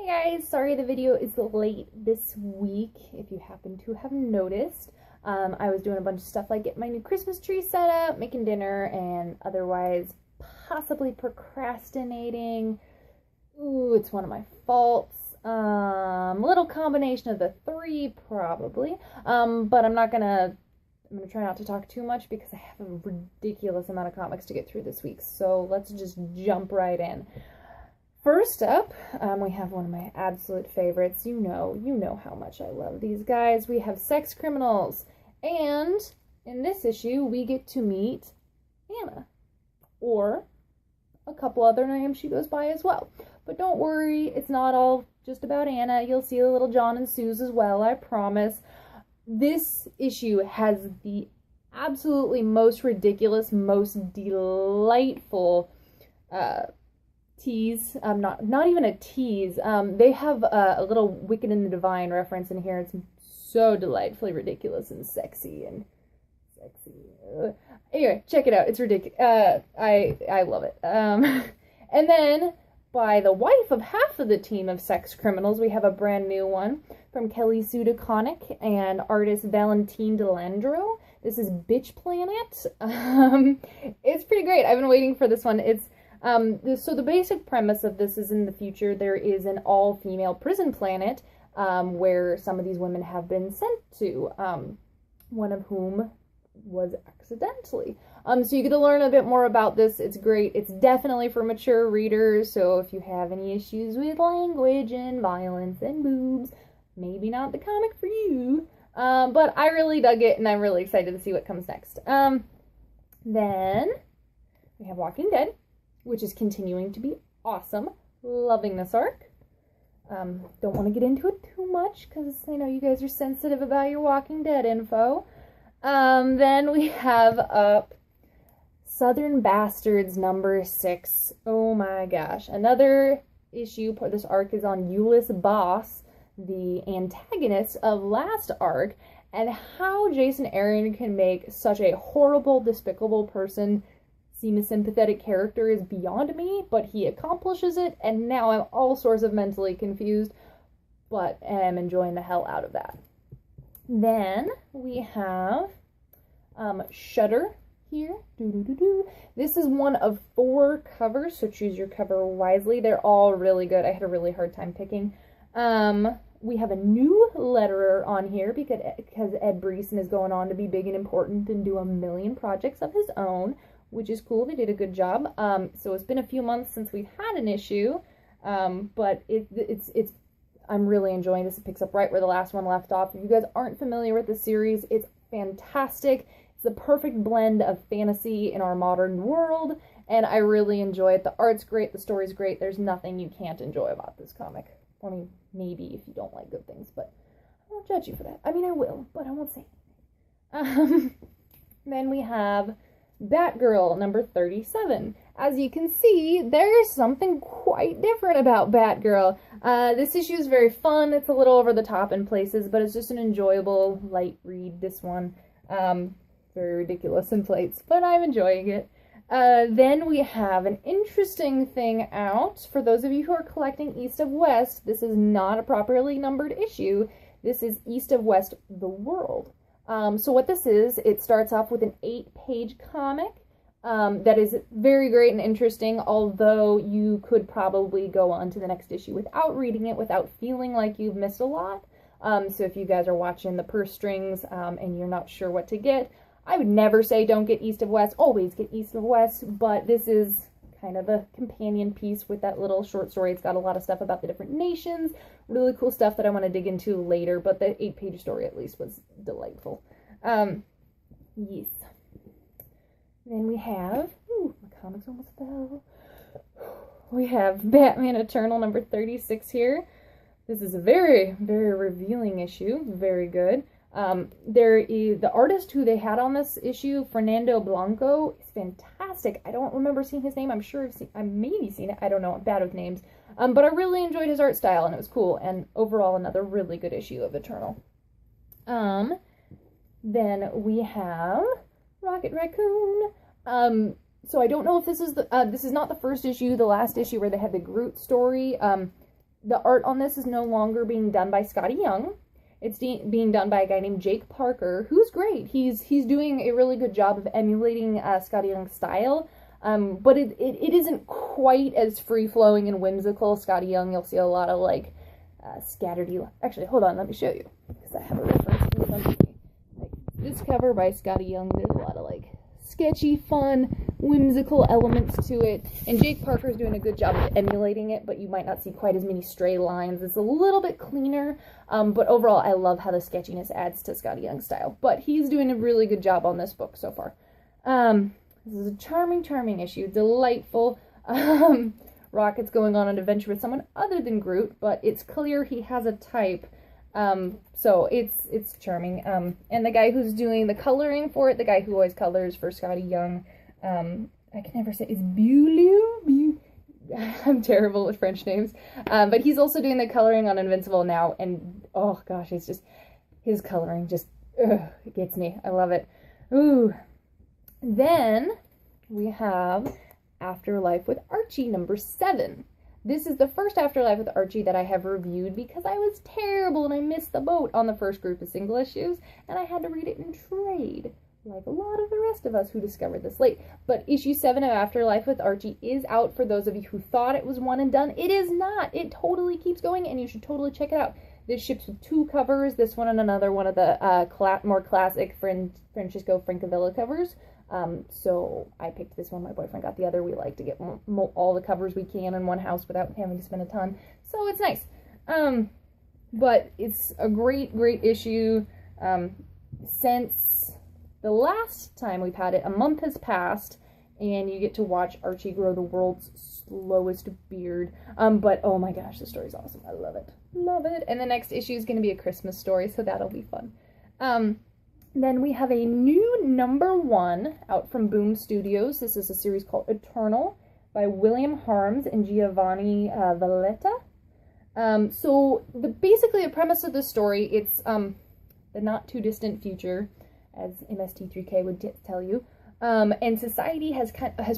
Hey guys, sorry the video is late this week, if you happen to have noticed. I was doing a bunch of stuff like getting my new Christmas tree set up, making dinner, and otherwise possibly procrastinating. Ooh, it's one of my faults. Little combination of the three, probably. But I'm gonna try not to talk too much because I have a ridiculous amount of comics to get through this week. So let's just jump right in. First up, we have one of my absolute favorites. You know how much I love these guys. We have Sex Criminals. And in this issue, we get to meet Anna. Or a couple other names she goes by as well. But don't worry, it's not all just about Anna. You'll see a little John and Suze as well, I promise. This issue has the absolutely most ridiculous, most delightful tease. Not even a tease. They have a little Wicked and the Divine reference in here. It's so delightfully ridiculous and sexy. Anyway, check it out. It's ridiculous. I love it. And then by the wife of half of the team of Sex Criminals, we have a brand new one from Kelly Sue DeConnick and artist Valentine Delandro. This is Bitch Planet. It's pretty great. I've been waiting for this one. So the basic premise of this is in the future there is an all-female prison planet where some of these women have been sent to, one of whom was accidentally. So you get to learn a bit more about this. It's great. It's definitely for mature readers, so if you have any issues with language and violence and boobs, maybe not the comic for you. But I really dug it, and I'm really excited to see what comes next. Then we have Walking Dead, which is continuing to be awesome. Loving this arc. Don't want to get into it too much because I know you guys are sensitive about your Walking Dead info. Then we have up Southern Bastards number 6. Oh my gosh. Another issue. This arc is on Euless Boss, the antagonist of last arc, and how Jason Aaron can make such a horrible, despicable person seem a sympathetic character is beyond me, but he accomplishes it, and now I'm all sorts of mentally confused, but am enjoying the hell out of that. Then we have Shudder here. This is one of 4 covers, so choose your cover wisely. They're all really good. I had a really hard time picking. We have a new letterer on here because Ed Brisson is going on to be big and important and do a million projects of his own, which is cool. They did a good job. So it's been a few months since we've had an issue, but I'm really enjoying this. It picks up right where the last one left off. If you guys aren't familiar with the series, it's fantastic. It's the perfect blend of fantasy in our modern world, and I really enjoy it. The art's great, the story's great. There's nothing you can't enjoy about this comic. I mean, maybe if you don't like good things, but I won't judge you for that. I mean, I will, but I won't say anything. Then we have Batgirl number 37. As you can see, there's something quite different about Batgirl. This issue is very fun. It's a little over the top in places, but it's just an enjoyable, light read, this one. Very ridiculous in places, but I'm enjoying it. Then we have an interesting thing out. For those of you who are collecting East of West, this is not a properly numbered issue. This is East of West, The World. So what this is, it starts off with an 8-page comic that is very great and interesting, although you could probably go on to the next issue without reading it, without feeling like you've missed a lot. So if you guys are watching the purse strings and you're not sure what to get, I would never say don't get East of West, always get East of West, but this is kind of a companion piece with that little short story. It's got a lot of stuff about the different nations, really cool stuff that I want to dig into later, but the 8-page story at least was delightful. Yes. Then we have, my comics almost fell. We have Batman Eternal number 36 here. This is a very, very revealing issue, very good. The artist who they had on this issue, Fernando Blanco, is fantastic. I don't remember seeing his name. I'm sure I've maybe seen it. I don't know. I'm bad with names. But I really enjoyed his art style, and it was cool. And overall, another really good issue of Eternal. Then we have Rocket Raccoon. So I don't know if this is not the first issue, the last issue where they had the Groot story. The art on this is no longer being done by Skottie Young. It's being done by a guy named Jake Parker, who's great. He's doing a really good job of emulating Skottie Young's style, but it isn't quite as free-flowing and whimsical. Skottie Young, you'll see a lot of, like, scattered... Actually, hold on, let me show you, because I have a reference to it underneath. Like, this cover by Skottie Young, there's a lot of, like, sketchy, fun, whimsical elements to it, and Jake Parker's doing a good job of emulating it, but you might not see quite as many stray lines. It's a little bit cleaner, but overall I love how the sketchiness adds to Skottie Young's style, but he's doing a really good job on this book so far. This is a charming issue, delightful. Rocket's going on an adventure with someone other than Groot, but it's clear he has a type. So it's charming. And the guy who's doing the coloring for it, the guy who always colors for Skottie Young, I can never say, it's Beaulieu? I'm terrible with French names. But he's also doing the coloring on Invincible now, and oh gosh, it's just, his coloring just, it gets me. I love it. Ooh. Then we have Afterlife with Archie number 7. This is the first Afterlife with Archie that I have reviewed because I was terrible and I missed the boat on the first group of single issues, and I had to read it in trade, like a lot of the rest of us who discovered this late. But issue 7 of Afterlife with Archie is out for those of you who thought it was one and done. It is not. It totally keeps going, and you should totally check it out. This ships with 2 covers, this one and another one of the more classic Francisco Francavilla covers. So I picked this one, my boyfriend got the other. We like to get all the covers we can in one house without having to spend a ton, so it's nice. But it's a great issue. Since the last time we've had it, a month has passed, and you get to watch Archie grow the world's slowest beard. But oh my gosh, the story's awesome. I love it. Love it. And the next issue is going to be a Christmas story, so that'll be fun. Then we have a new #1 out from Boom Studios. This is a series called Eternal by William Harms and Giovanni Valletta. So basically the premise of the story, it's the not too distant future, as MST3K would tell you. And society has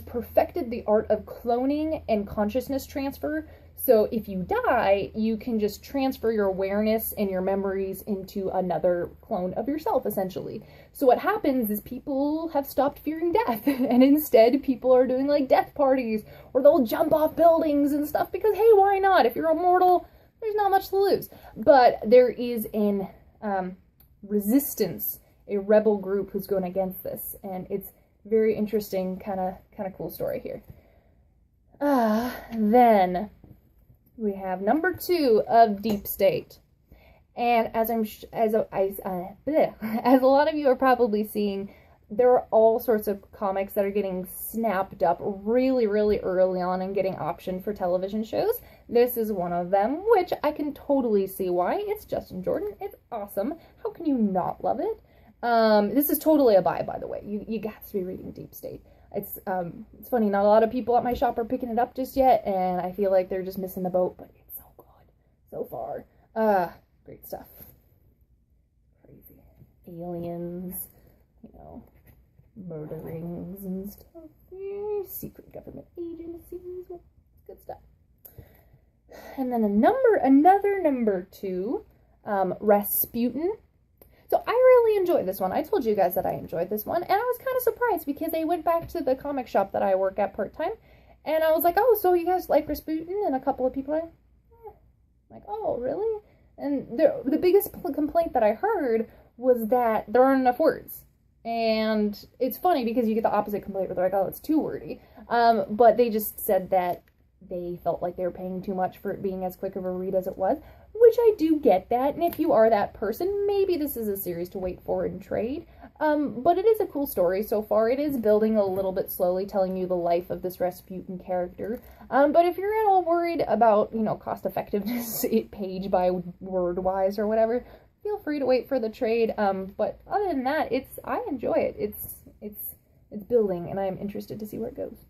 perfected the art of cloning and consciousness transfer. So if you die, you can just transfer your awareness and your memories into another clone of yourself, essentially. So what happens is people have stopped fearing death, and instead people are doing like death parties, or they'll jump off buildings and stuff because, hey, why not? If you're immortal, there's not much to lose. But there is an resistance, a rebel group who's going against this, and it's very interesting, kind of cool story here. Then we have #2 of Deep State, and as a lot of you are probably seeing, there are all sorts of comics that are getting snapped up really early on and getting optioned for television shows. This is one of them, which I can totally see why. It's Justin Jordan. It's awesome. How can you not love it? This is totally a buy, by the way. You got to be reading Deep State. It's funny, not a lot of people at my shop are picking it up just yet, and I feel like they're just missing the boat, but it's so good so far. Great stuff. Crazy. Aliens, you know, murderings and stuff. Secret government agencies. Good stuff. And then another #2, Rasputin. So I really enjoyed this one. I told you guys that I enjoyed this one, and I was kind of surprised because they went back to the comic shop that I work at part-time, and I was like, oh, so you guys like Rasputin? And a couple of people are like, oh, really? And the biggest complaint that I heard was that there aren't enough words. And it's funny because you get the opposite complaint where they're like, oh, it's too wordy. But they just said that they felt like they were paying too much for it being as quick of a read as it was, which I do get that, and if you are that person, maybe this is a series to wait for in trade. But it is a cool story so far. It is building a little bit slowly, telling you the life of this Rasputin character. But if you're at all worried about, you know, cost effectiveness, page by word wise or whatever, feel free to wait for the trade. But other than that, I enjoy it. It's building, and I'm interested to see where it goes.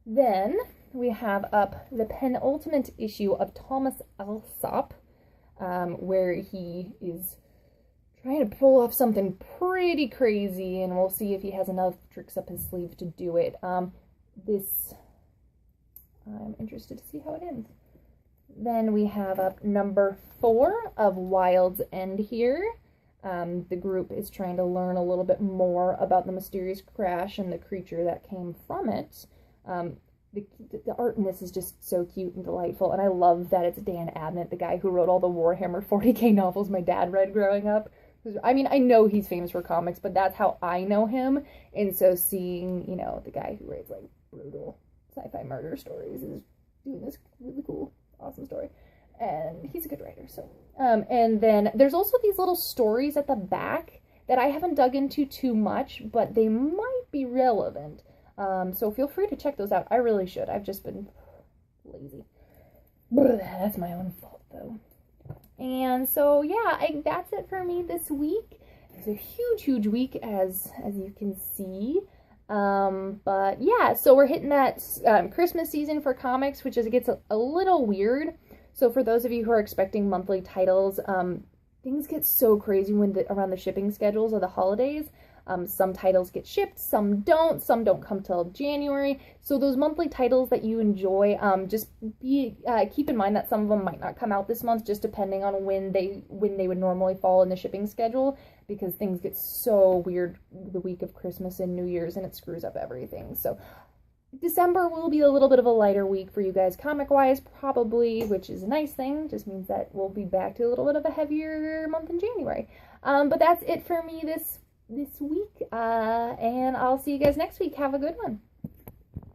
Then we have up the penultimate issue of Thomas Alsop, where he is trying to pull off something pretty crazy, and we'll see if he has enough tricks up his sleeve to do it. I'm interested to see how it ends. Then we have up number 4 of Wild's End here. The group is trying to learn a little bit more about the mysterious crash and the creature that came from it. The art in this is just so cute and delightful, and I love that it's Dan Abnett, the guy who wrote all the Warhammer 40k novels my dad read growing up. I mean, I know he's famous for comics, but that's how I know him, and so seeing, you know, the guy who writes, like, brutal sci-fi murder stories is doing this really cool, awesome story, and he's a good writer, so. And then there's also these little stories at the back that I haven't dug into too much, but they might be relevant. So feel free to check those out. I really should. I've just been lazy. That's my own fault, though. And so, yeah, that's it for me this week. It's a huge, huge week, as you can see. But, yeah, so we're hitting that Christmas season for comics, which is, it gets a little weird. So for those of you who are expecting monthly titles, things get so crazy around the shipping schedules of the holidays. Some titles get shipped, some don't come till January. So those monthly titles that you enjoy, just keep in mind that some of them might not come out this month, just depending on when they would normally fall in the shipping schedule, because things get so weird the week of Christmas and New Year's, and it screws up everything. So December will be a little bit of a lighter week for you guys comic-wise, probably, which is a nice thing. Just means that we'll be back to a little bit of a heavier month in January. But that's it for me this week, and I'll see you guys next week. Have a good one.